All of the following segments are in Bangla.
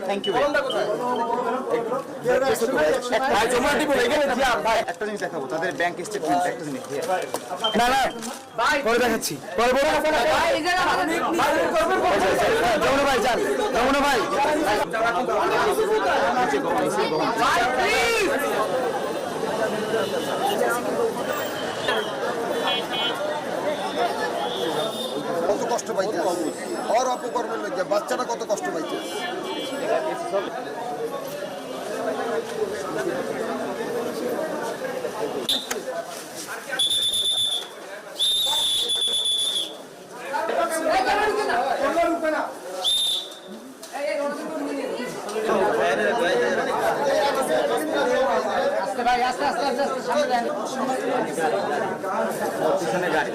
থ্যাংক ইউ একটা জিনিস দেখাবো তাদের ব্যাংক স্টেটমেন্ট একটা জিনিস না না পরে দেখাচ্ছি পরে বলে যমুনা ভাই যান যমুনা ভাই কত কষ্ট পাইতে আর অপকর্মের লোক বাচ্চাটা কত কষ্ট পাইতে ভাই আস্তে আস্তে আস্তে আস্তে সামনে দেন পিছনে গাড়ি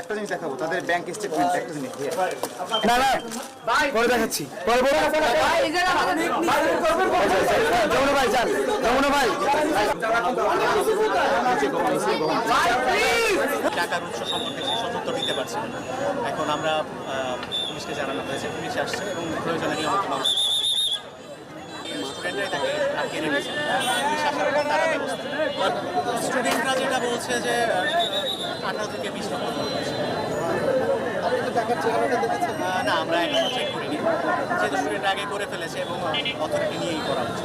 একটা জিনিস দেখাবো তাদের ব্যাংক স্টেটমেন্ট একটা জিনিস না না পরে দেখাচ্ছি পরে বলে যমুনা ভাই যান যমুনা ভাই টাকার উৎস সম্পর্কে সে সতর্ক দিতে পারছে না। এখন আমরা পুলিশকে জানানো হয়েছে, পুলিশ আসছে এবং প্রয়োজনে নিয়মিত স্টুডেন্টরাই তাকে আটকে রেখেছে। পুলিশ আসার পর তারা ব্যবস্থা স্টুডেন্টরা যেটা বলছে যে 18 থেকে 20 লক্ষ না আমরা এখনো চেক করিনি, যেহেতু স্টুডেন্ট আগে করে ফেলেছে এবং অথরিটি নিয়েই করা হচ্ছে।